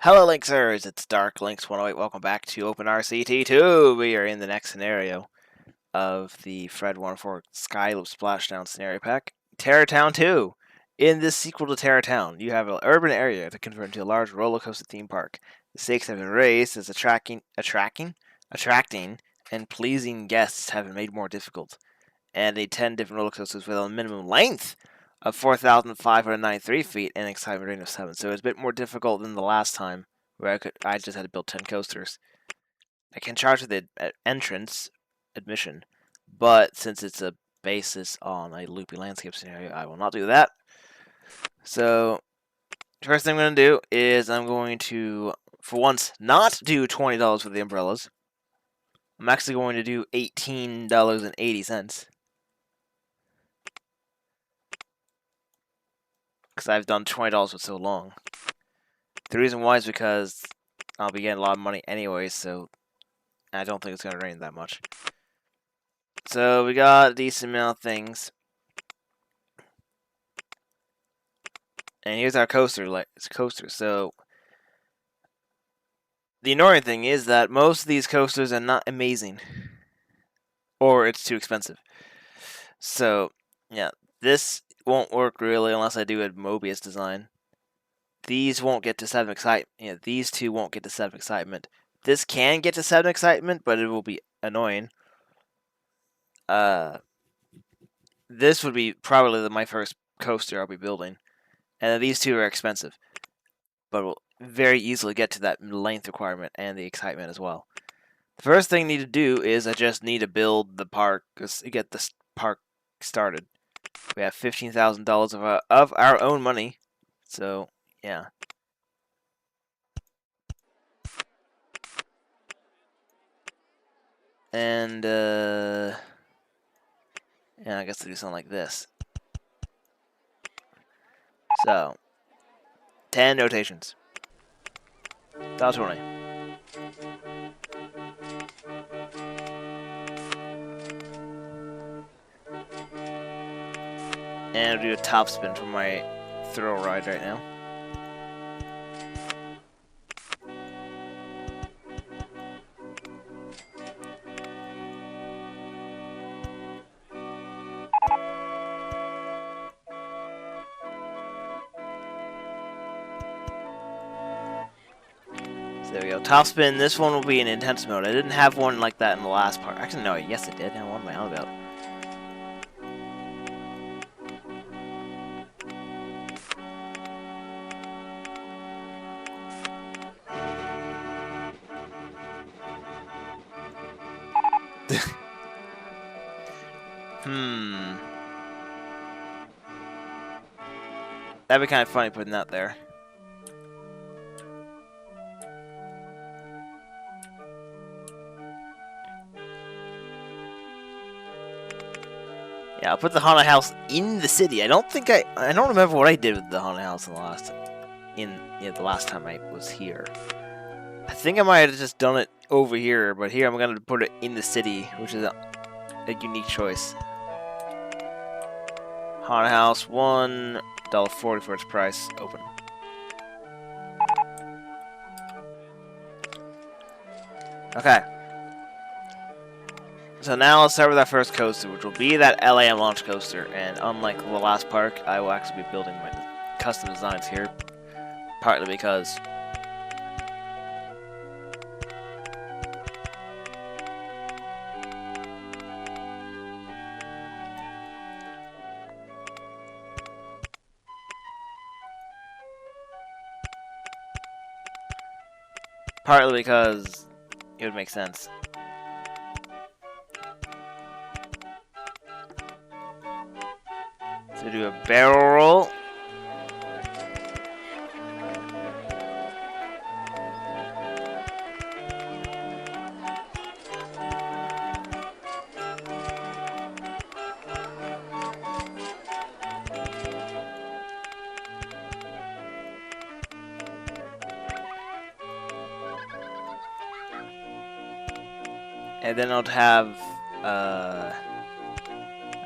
Hello Lynxers, it's Dark Lynx108. Welcome back to OpenRCT2. We are in the next scenario of the Fred-104 Skyloop Splashdown scenario pack, Terror Town 2. In this sequel to Terror Town, you have an urban area to convert into a large roller coaster theme park. The stakes have been raised as attracting, and pleasing guests have been made more difficult. And 10 different roller coasters with a minimum length of 4,593 feet and an excitement rating of 7. So it's a bit more difficult than the last time, where I just had to build 10 coasters. I can charge for the entrance admission, but since it's a basis on a loopy landscape scenario, I will not do that. So first thing I'm going to do is I'm going to, for once, not do $20 for the umbrellas. I'm actually going to do $18.80. Because I've done $20 for so long. The reason why is because I'll be getting a lot of money anyway, so I don't think it's going to rain that much. So we got a decent amount of things. And here's our coaster. So the annoying thing is that most of these coasters are not amazing. Or it's too expensive. So, yeah, this won't work really unless I do a Mobius design. These won't get to 7 excitement. Yeah, these two won't get to 7 excitement. This can get to 7 excitement, but it will be annoying. This would be probably my first coaster I'll be building. And these two are expensive. But will very easily get to that length requirement and the excitement as well. The first thing I need to do is I just need to build the park, get this park started. We have $15,000 of our own money. So, yeah. And, yeah, I guess I'll do something like this. So, 10 notations. $1.20. And I'll do a top spin for my thrill ride right now. So there we go. Top spin. This one will be in intense mode. I didn't have one like that in the last part. Actually, no. Yes, I did. What am I on about? That'd be kind of funny putting that there. Yeah, I'll put the haunted house in the city. I don't remember what I did with the haunted house in the last time I was here. I think I might have just done it over here, but here I'm gonna put it in the city, which is a unique choice. Haunted house, $1.40 for its price. Open. Okay. So now let's start with our first coaster, which will be that LAM launch coaster. And unlike the last park, I will actually be building my custom designs here. Partly because it would make sense. So do a barrel roll. And then I'll have, I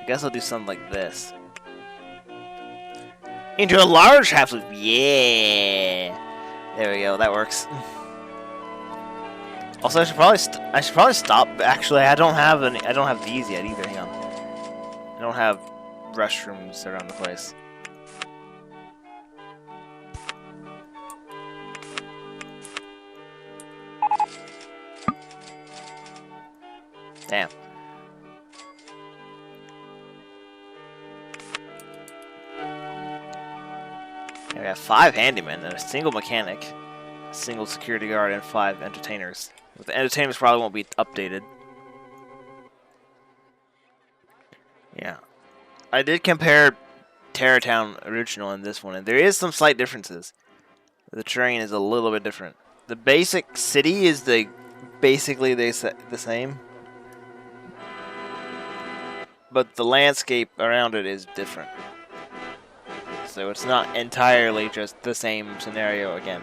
guess I'll do something like this. Into a large half loop, yeah! There we go. That works. Also, I should probably stop. Actually, I don't have these yet either. Hang on. I don't have restrooms around the place. Damn. We have 5 handymen and a single mechanic, a single security guard, and 5 entertainers. But the entertainers probably won't be updated. Yeah. I did compare Terratown original and this one, and there is some slight differences. The terrain is a little bit different. The basic city is basically the same, but the landscape around it is different. So it's not entirely just the same scenario again.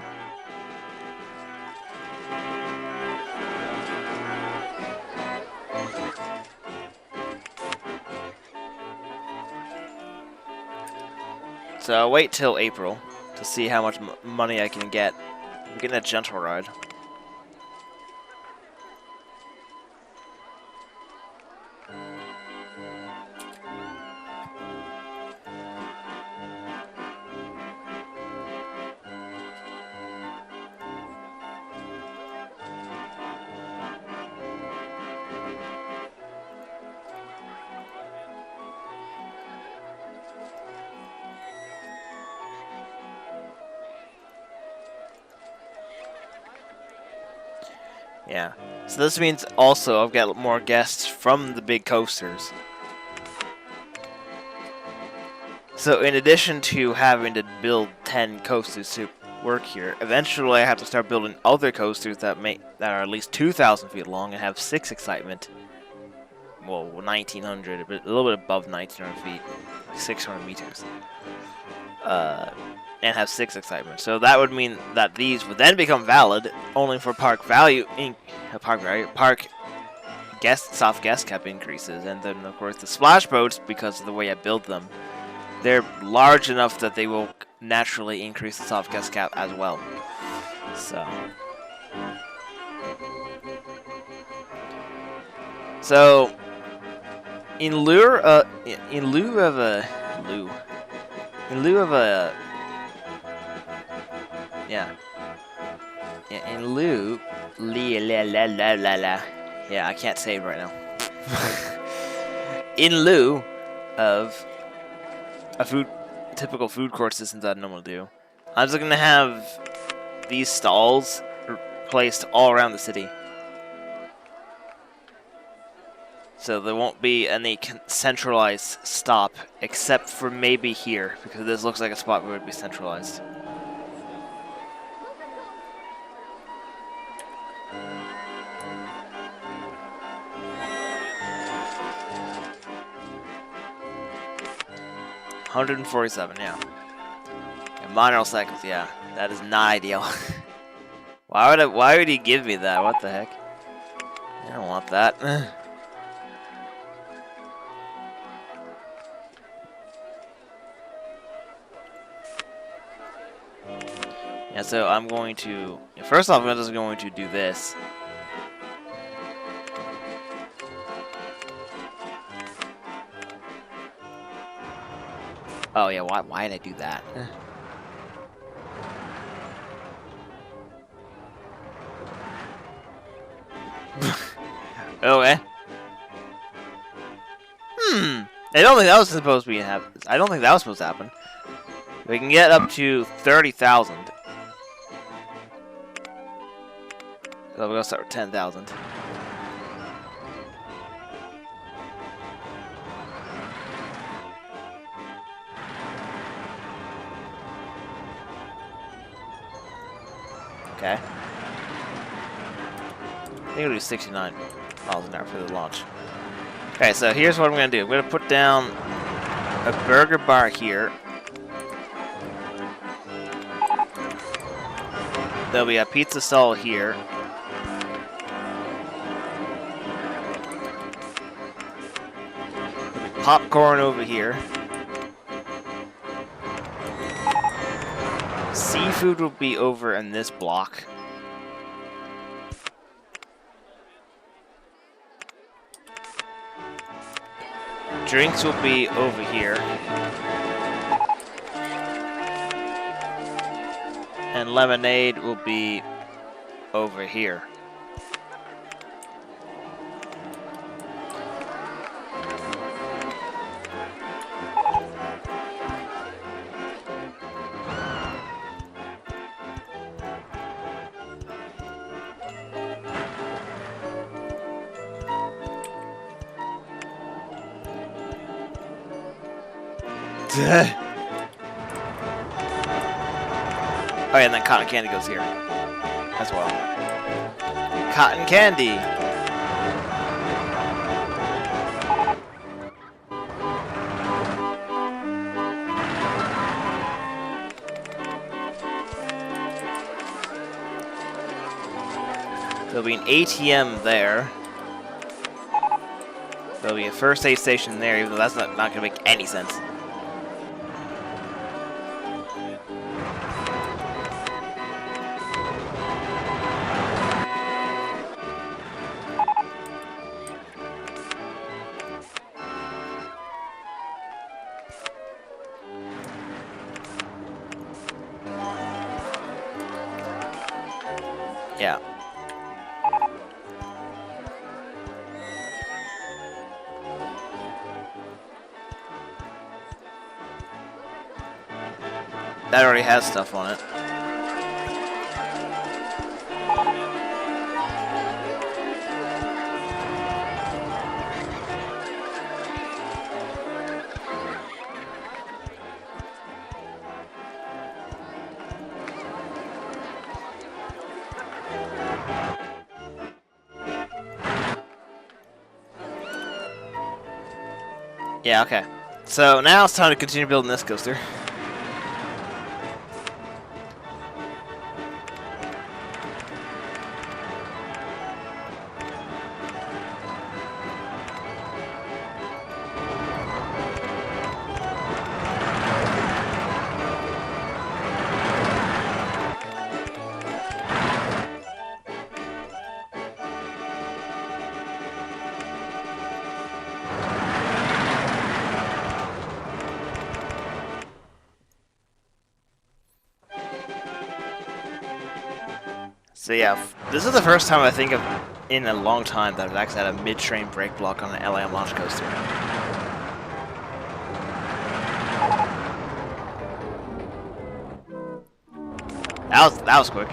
So I'll wait till April to see how much money I can get. I'm getting a gentle ride. Yeah, so this means also I've got more guests from the big coasters. So in addition to having to build 10 coasters to work here, eventually I have to start building other coasters that are at least 2,000 feet long and have 6 excitement. Well, 1,900, a little bit above 1,900 feet, like 600 meters. And have 6 excitement. So that would mean that these would then become valid only for park soft guest cap increases, and then of course the splash boats, because of the way I build them, they're large enough that they will naturally increase the soft guest cap as well. So in lieu of a yeah, I can't say it right now. In lieu of a typical food court system that I normally do, I'm just gonna have these stalls placed all around the city, so there won't be any centralized stop except for maybe here, because this looks like a spot where it would be centralized. $147, yeah. And motorcycles, yeah. That is not ideal. Why would he give me that? What the heck? I don't want that. Yeah, so I'm going to... First off, I'm just going to do this. Oh yeah, why did I do that? Okay. I don't think that was supposed to be happen. I don't think that was supposed to happen. We can get up to 30,000. So we're gonna start with 10,000. Okay. I think it'll do 69 miles an hour for the launch. Okay, so here's what I'm gonna do. I'm gonna put down a burger bar here. There'll be a pizza stall here. Popcorn over here. Seafood will be over in this block. Drinks will be over here. And lemonade will be over here. Oh yeah, and then cotton candy goes here as well. Cotton candy! There'll be an ATM there. There'll be a first aid station there, even though that's not going to make any sense. Yeah. That already has stuff on it. Yeah, okay. So now it's time to continue building this coaster. So yeah, this is the first time I think of in a long time that I've actually had a mid-train brake block on an LAM launch coaster. That was quick.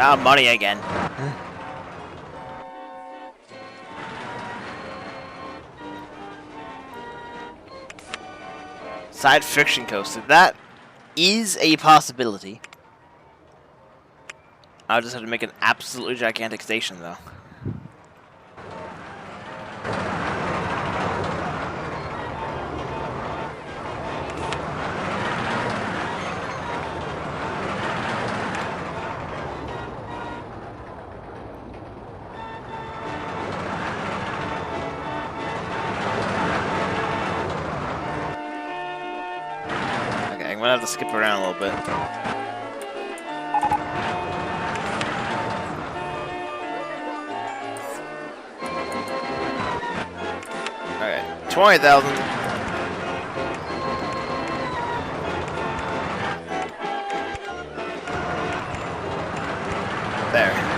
Ah, money again. Side friction coaster. That is a possibility. I'll just have to make an absolutely gigantic station, though. I'm gonna have to skip around a little bit. Alright, 20,000. There.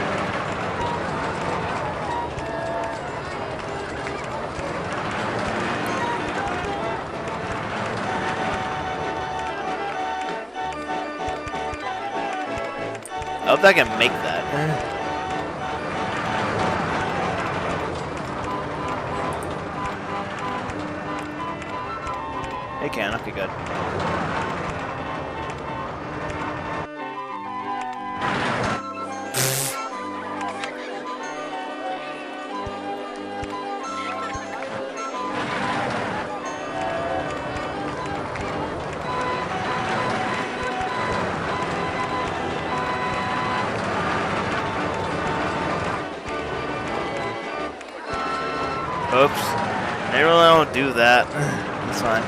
I can make that. It can. Okay, good. Oops. I really don't do that. That's fine.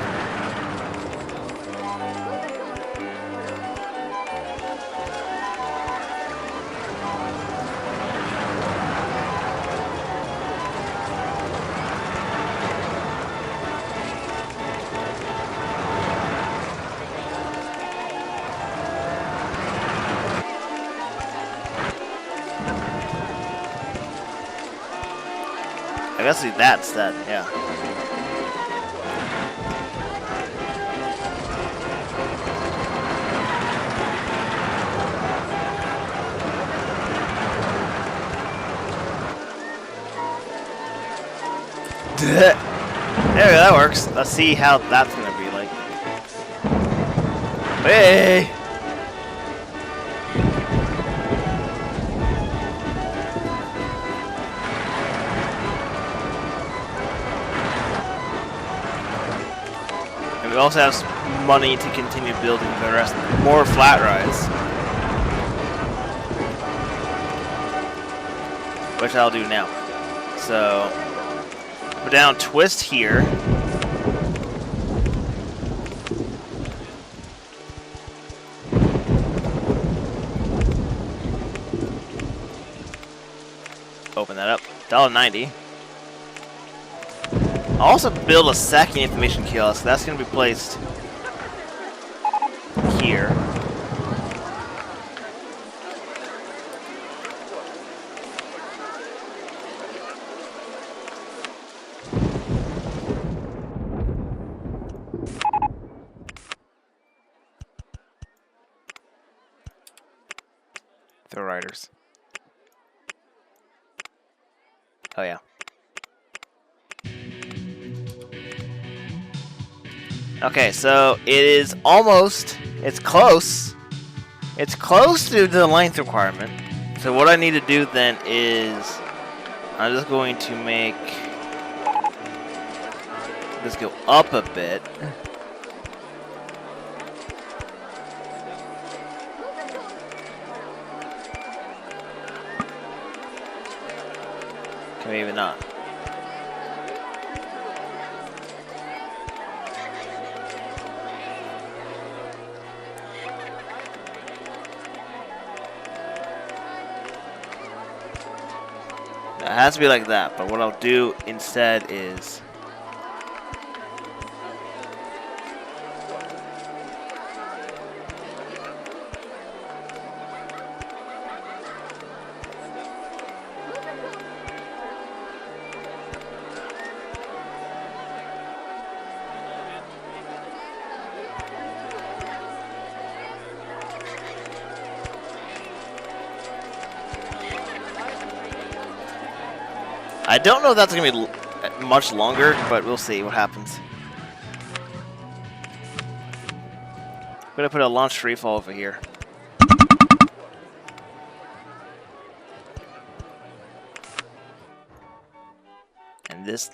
I guess that's that, yeah. There we go, that works. Let's see how that's gonna be like. Hey! And we also have money to continue building the rest, more flat rides. Which I'll do now. So, put down twist here. Open that up. $1.90. I'll also build a second information kiosk. That's going to be placed here. Throw riders. Oh yeah. Okay, so it is almost, it's close to the length requirement. So what I need to do then is, I'm just going to make this go up a bit. Maybe not. It has to be like that, but what I'll do instead is I don't know if that's going to be much longer, but we'll see what happens. I'm going to put a launch freefall over here. And this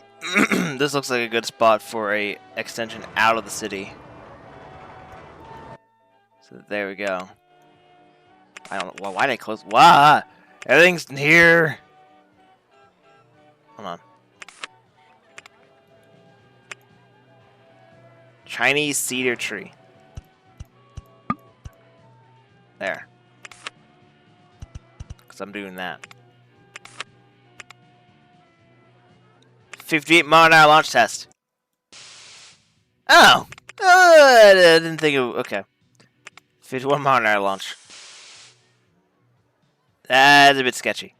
this looks like a good spot for a extension out of the city. So there we go. I don't know why they close. Wow, everything's here. Hold on. Chinese cedar tree. There. Because I'm doing that. 58-mile-an-hour launch test. Oh! I didn't think of... Okay. 51-mile-an-hour launch. That's a bit sketchy.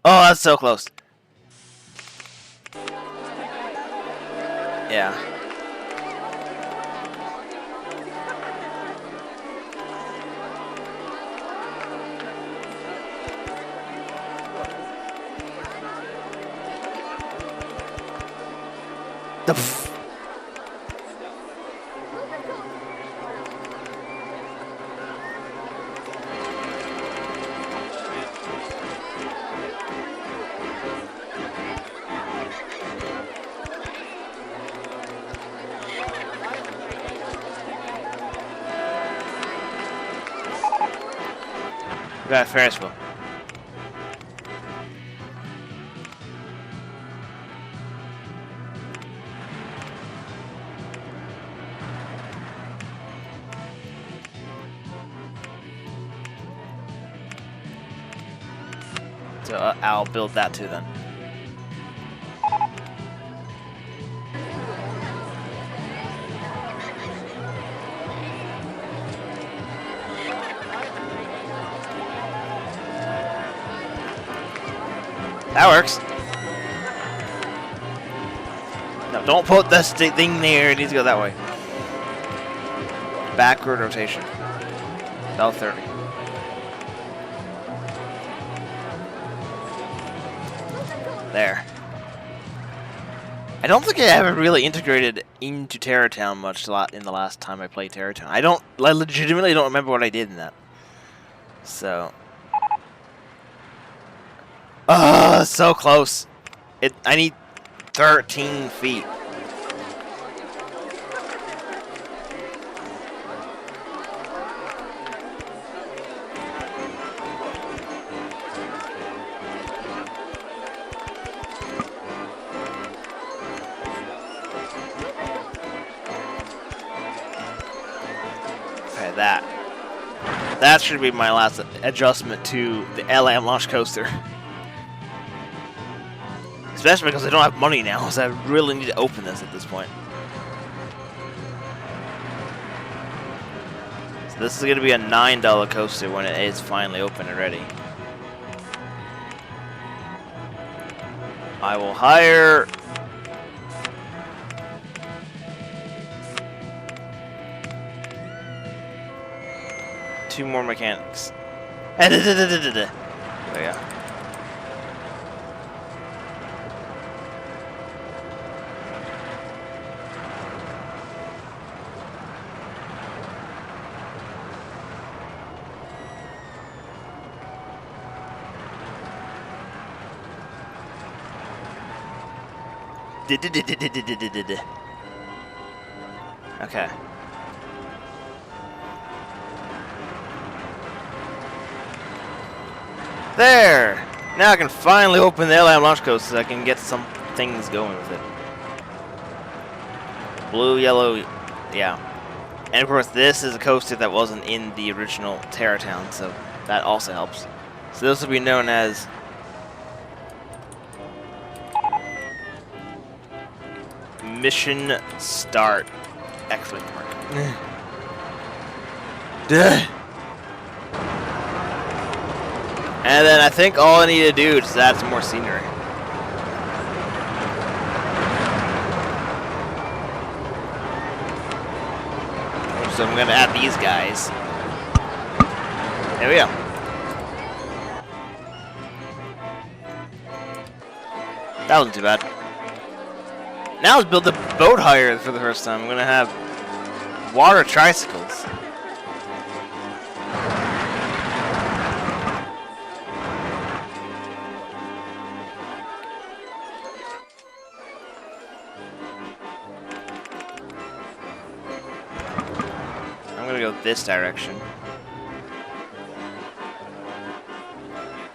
Oh, that's so close. Yeah. The f We got a Ferris wheel. So I'll build that too then. That works. No, don't put this thing there. It needs to go that way. Backward rotation. Bell 30. There. I don't think I ever really integrated into Terratown much in the last time I played Terratown. I legitimately don't remember what I did in that. So. Oh, so close. I need 13 feet. Okay, that should be my last adjustment to the LM launch coaster. Especially because I don't have money now, so I really need to open this at this point. So this is going to be a $9 coaster when it is finally open and ready. I will hire... two more mechanics. There we go. Okay. There! Now I can finally open the LM launch coaster so I can get some things going with it. Blue, yellow, yeah. And of course this is a coaster that wasn't in the original Terratown, so that also helps. So this will be known as Mission Start! Excellent mark. Duh. And then I think all I need to do is add some more scenery. So I'm going to add these guys. There we go. That wasn't too bad. Now let's build the boat hire for the first time. I'm going to have water tricycles. This direction.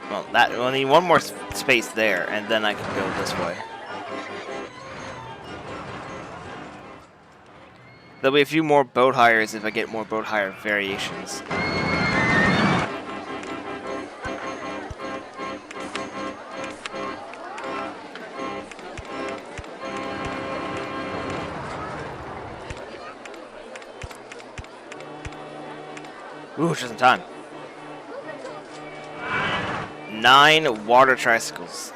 Well, we'll need one more space there, and then I can go this way. There'll be a few more boat hires if I get more boat hire variations. Ooh, just in time. 9 water tricycles.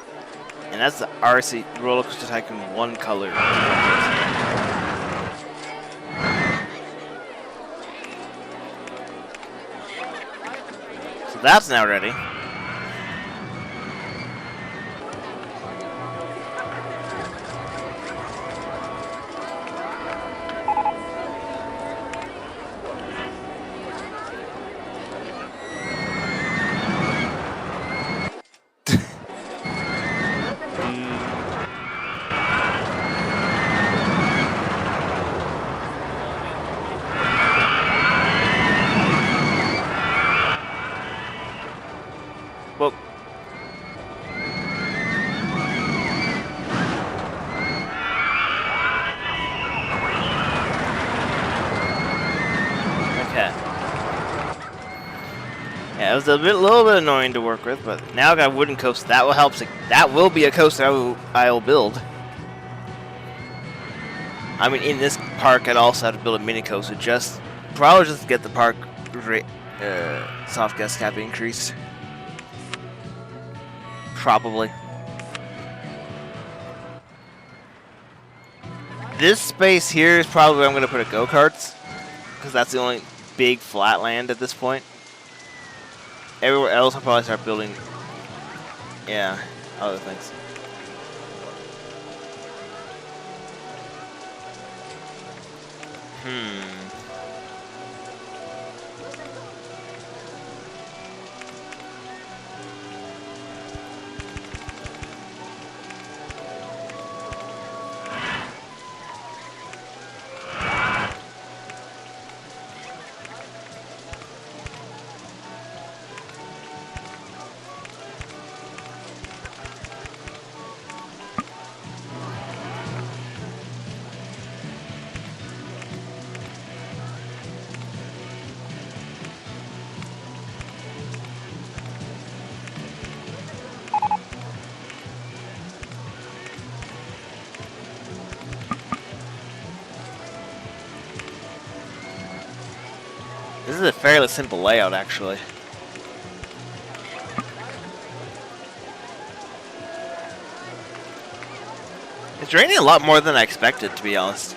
And that's the RC Roller Coaster Tycoon 1 color. So that's now ready. Yeah, it was a little bit annoying to work with, but now I got a wooden coaster. That will help. That will be a coaster I will build. I mean, in this park, I'd also have to build a mini coaster, probably just to get the park soft gas cap increased. Probably. This space here is probably where I'm going to put a go-karts, because that's the only big flat land at this point. Everywhere else, I'll probably start building, yeah, other things. This is a fairly simple layout, actually. It's raining a lot more than I expected, to be honest.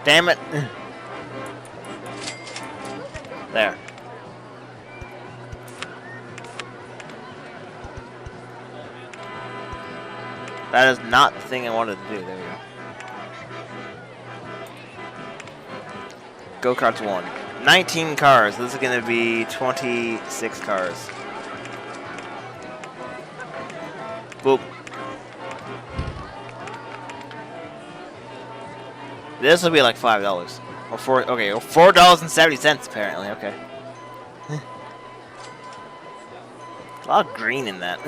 Damn it. There. That is not the thing I wanted to do. There we go. Go-karts 1. 19 cars. This is going to be 26 cars. Boop. This will be like $5 or $4.70 apparently. Okay. A lot of green in that.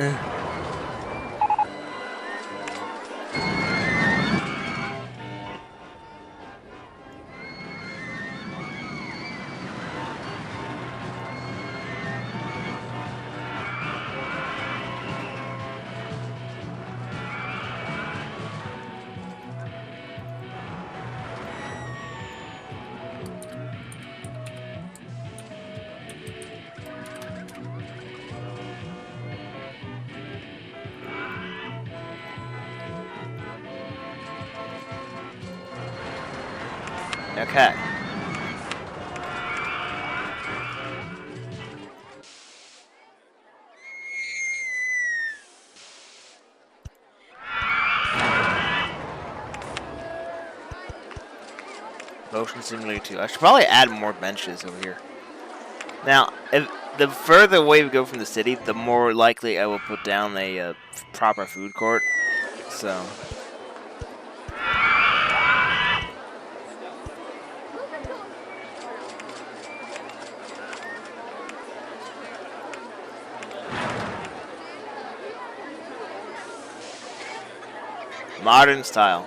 Okay. Motion Simulator 2. I should probably add more benches over here. Now, if the further away we go from the city, the more likely I will put down a proper food court. So. Modern style.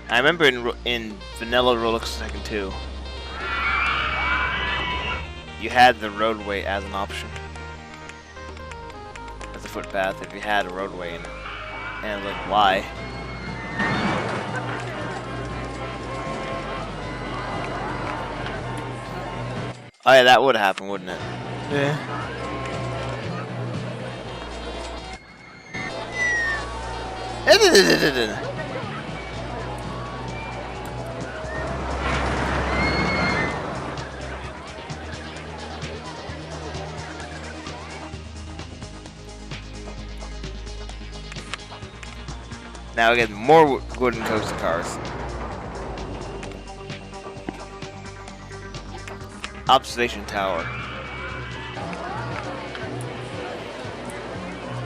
I remember in Vanilla Roller Coaster 2, you had the roadway as an option. As a footpath if you had a roadway and like why? Oh yeah, that would happen, wouldn't it? Yeah. Now we get more wooden coaster cars. Observation tower.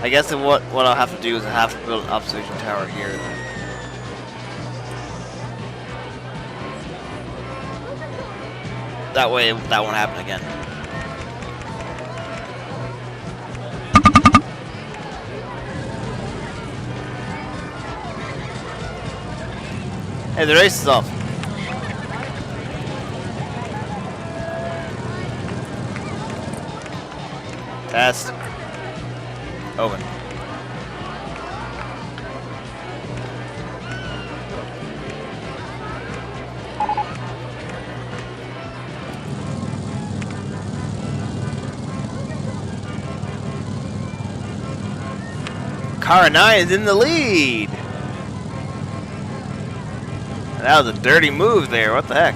I guess what I'll have to do is I have to build an observation tower here. That way that won't happen again. Hey, the race is off. Test. Open. Car 9 is in the lead. That was a dirty move there. What the heck?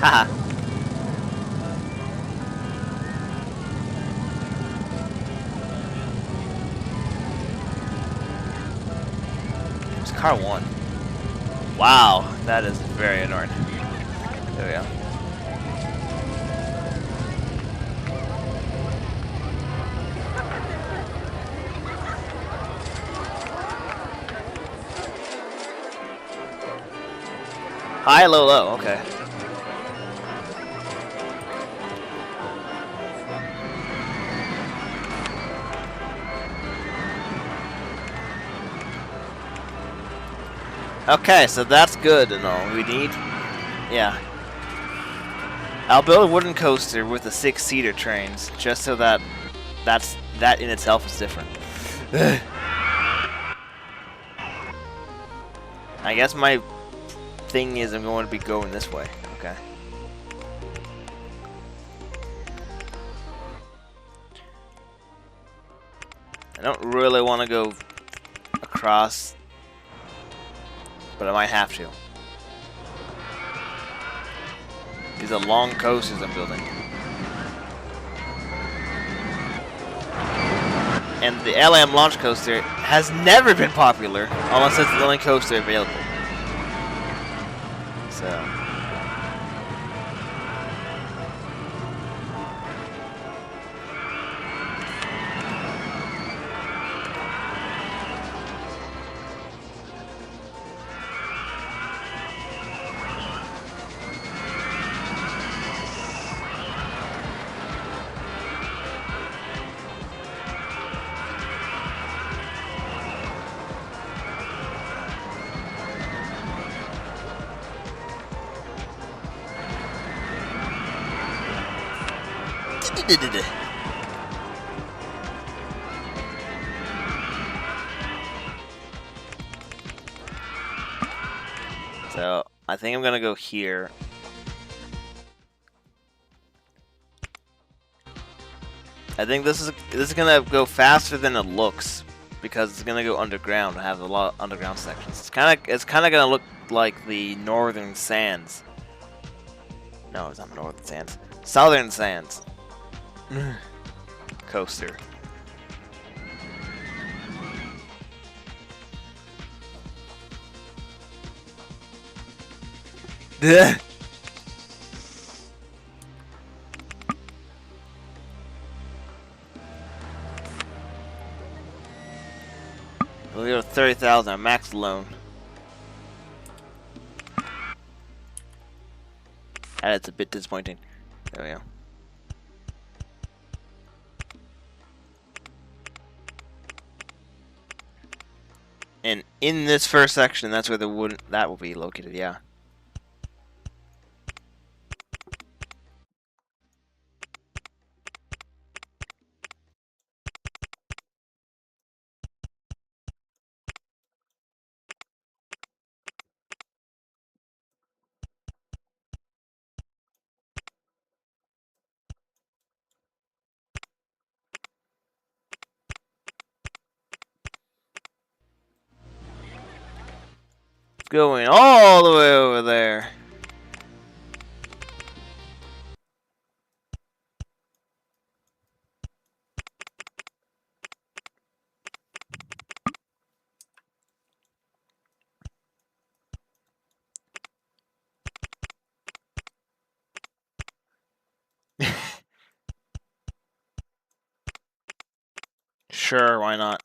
Haha. It's car 1. Wow, that is very annoying. There we go. High, low, low. Okay. Okay, so that's good and all. We need, yeah. I'll build a wooden coaster with the 6-seater trains, just so that that in itself is different. I guess my thing is I'm going to be going this way. Okay. I don't really want to go across, but I might have to. These are long coasters I'm building. And the LM launch coaster has never been popular, unless it's the only coaster available. So. So I think I'm gonna go here. I think this is gonna go faster than it looks because it's gonna go underground and have a lot of underground sections. It's kind of gonna look like the Northern Sands. No, it's not Northern Sands. Southern Sands. Coaster. We'll go to 30,000 max loan. And it's a bit disappointing. There we go. And in this first section, that's where the wood that will be located. Yeah. Going all the way over there. Sure, why not?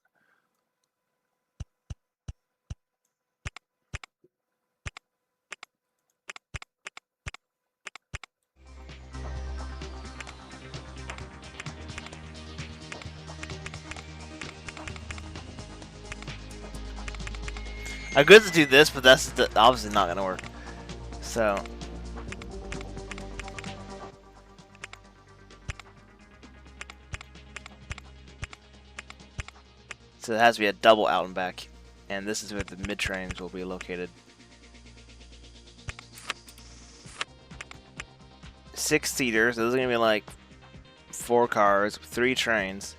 I'm good to do this, but that's obviously not gonna work. So it has to be a double out and back, and this is where the mid trains will be located. 6-seaters. So this is gonna be like 4 cars, 3 trains.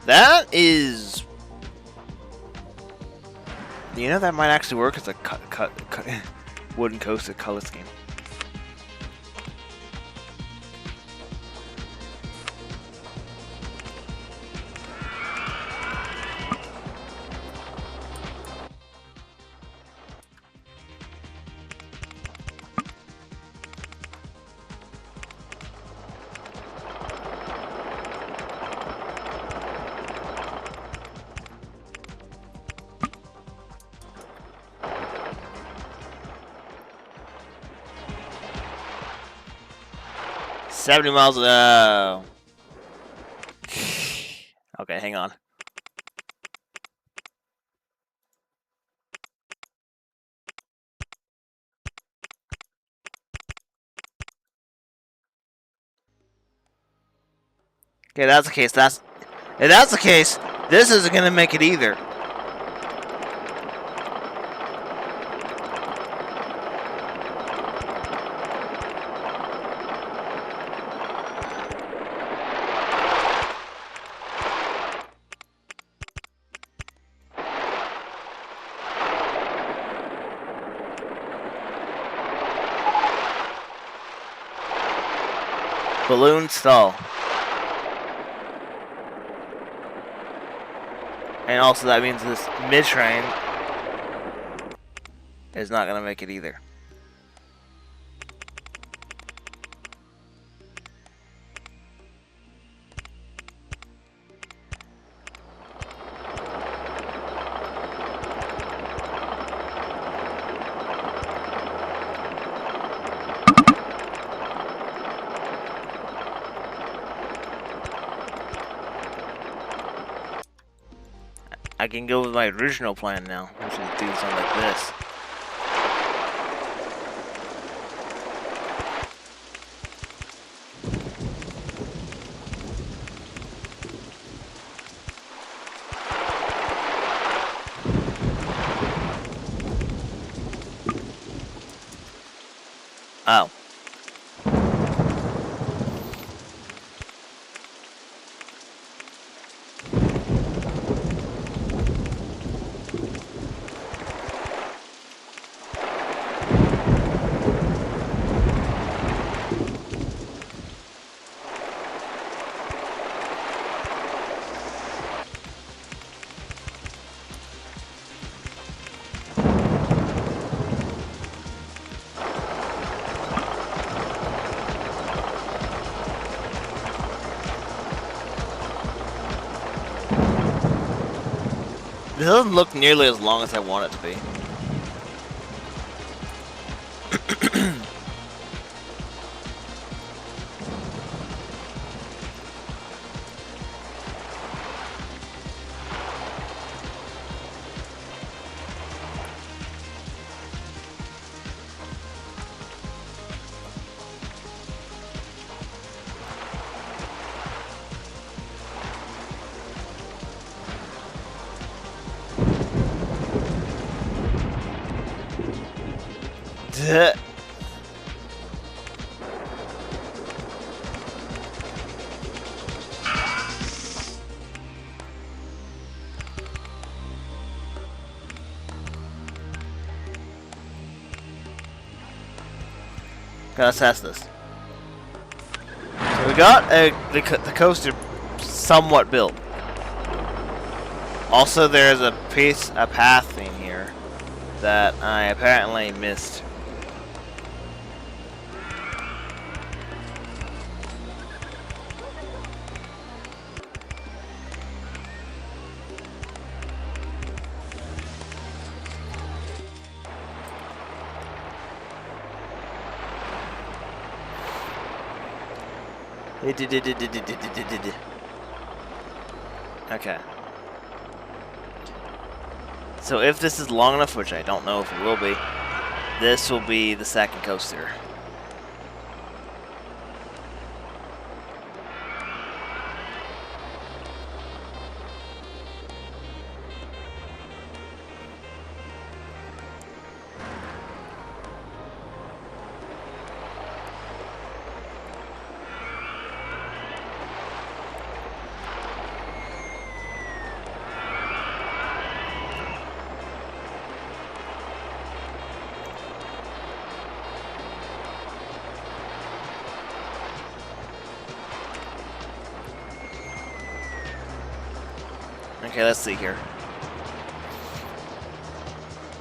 That is, you know, that might actually work as a wooden coaster color scheme. $70 miles an hour. Okay, hang on. Okay, that's the case. If that's the case, this isn't gonna make it either. Balloon stall. And also that means this mid-train is not going to make it either. I can go with my original plan now, which is do something like this. Oh. This doesn't look nearly as long as I want it to be. Duh. Gotta test this. So we got the coaster somewhat built. Also, there's a path in here that I apparently missed. Okay. So if this is long enough, which I don't know if it will be, this will be the second coaster. Okay, let's see here.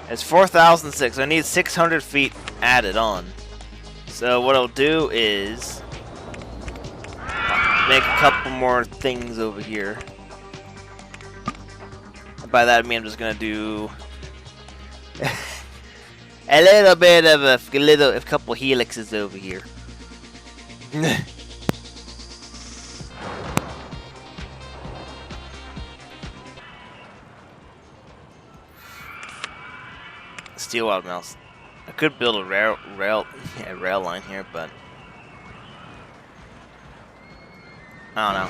It's 4,006. I need 600 feet added on. So what I'll do is make a couple more things over here. By that I mean I'm just gonna do a little bit of a couple helixes over here. Steel wild mouse. I could build a rail line here, but I don't know.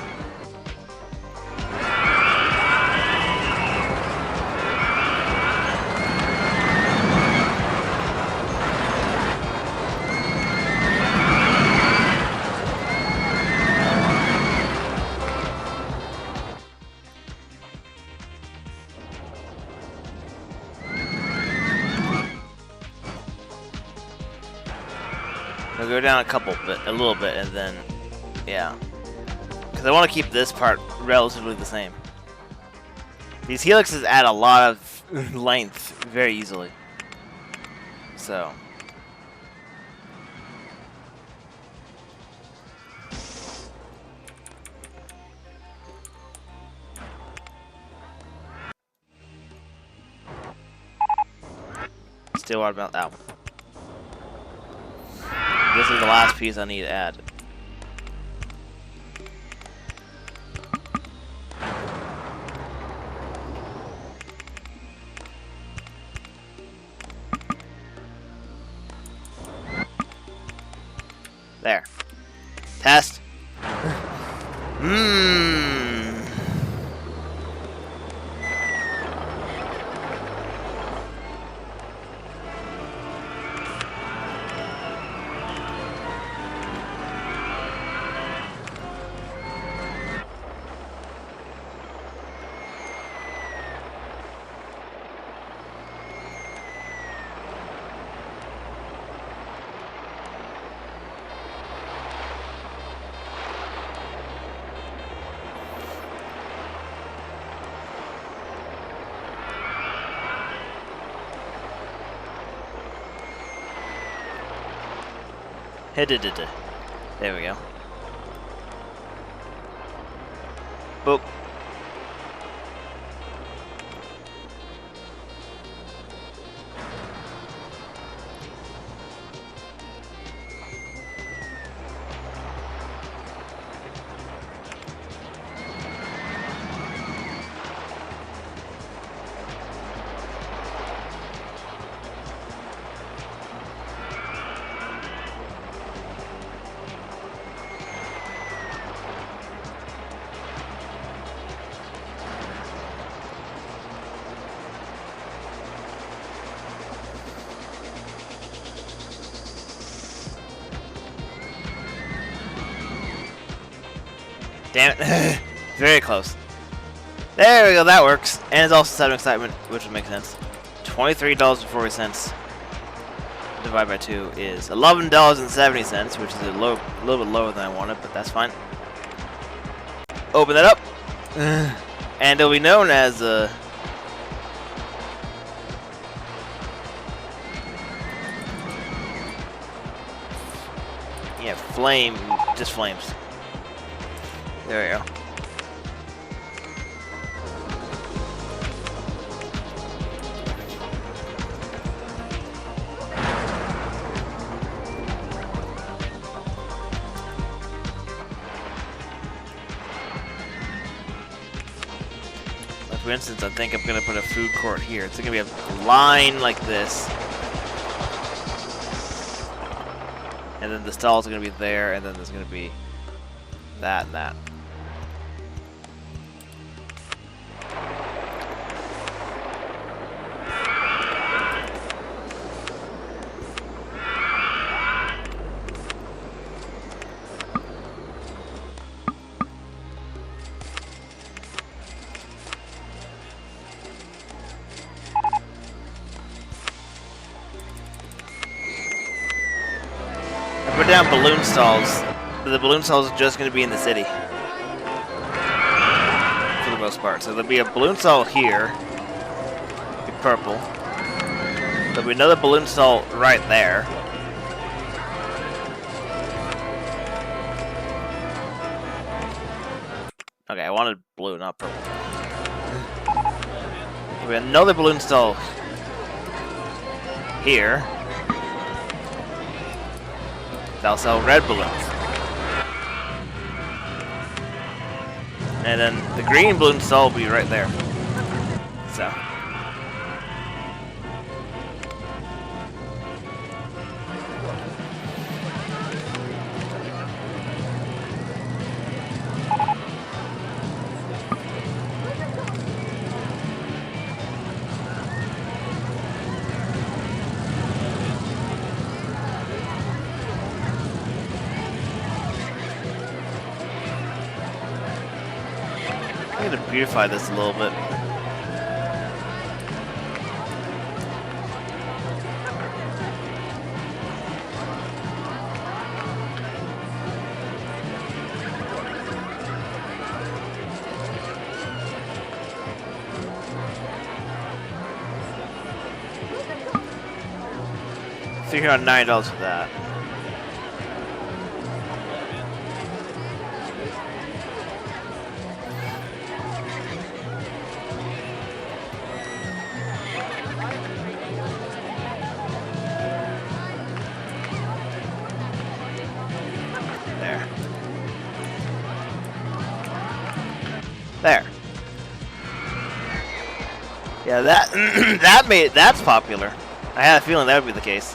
I'll go down a little bit, and then, yeah. Because I want to keep this part relatively the same. These helixes add a lot of length very easily. So. Still hard about that one. This is the last piece I need to add. There. Test. There we go. Boop. Damn it. Very close. There we go, that works. And it's also 7 excitement, which would make sense. $23.40 divided by 2 is $11.70, which is a little bit lower than I wanted, but that's fine. Open that up. And it'll be known as yeah, flame, just flames. There we go. For instance, I think I'm going to put a food court here. It's going to be a line like this. And then the stalls are going to be there, and then there's going to be that and that. Put down balloon stalls, but the balloon stalls are just going to be in the city for the most part. So there'll be a balloon stall here, be purple. There'll be another balloon stall right there. Okay, I wanted blue, not purple. There'll be another balloon stall here. They'll sell red balloons. And then the green balloon stall will be right there. So. I'm going to beautify this a little bit. $309 for that. There. Yeah, that's popular. I had a feeling that would be the case.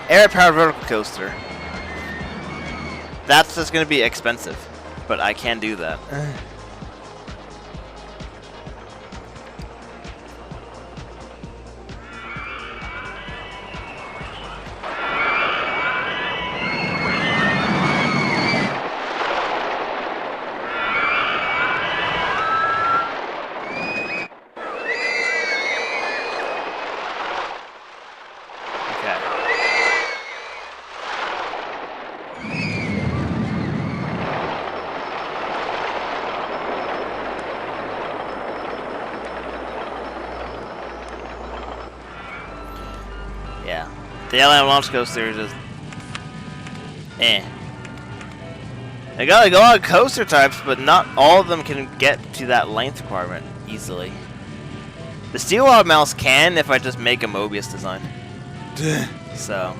Air-powered vertical coaster. That's just gonna be expensive, but I can do that. Yeah, the LM launch coaster is just They got like a lot of coaster types, but not all of them can get to that length requirement easily. The steel rod mouse can if I just make a Mobius design. So,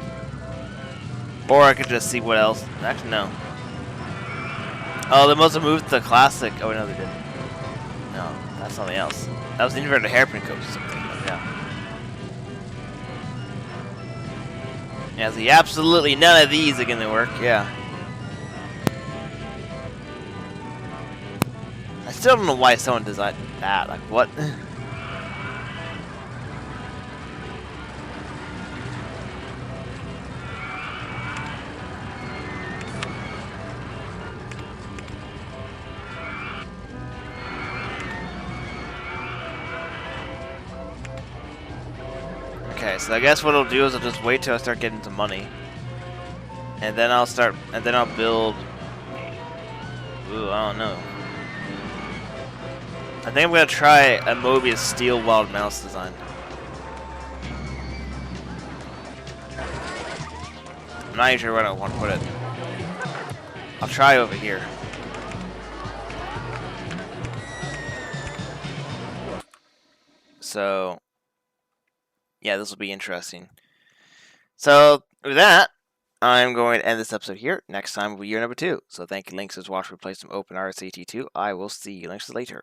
or I could just see what else. Actually, no. Oh, they must have moved the classic. Oh no, they didn't. No, that's something else. That was the inverted hairpin coaster. Something. Yeah. Yeah, see, absolutely none of these are gonna work, yeah. I still don't know why someone designed that, like, what? Okay, so I guess what I'll do is I'll just wait till I start getting some money. And then I'll build... Ooh, I don't know. I think I'm gonna try a Mobius Steel Wild Mouse design. I'm not even sure where I want to put it. I'll try over here. So, yeah, this will be interesting. So, with that, I'm going to end this episode here. Next time will be year number 2. So thank you, Lynx, as watched for play some OpenRCT2. I will see you Lynx later.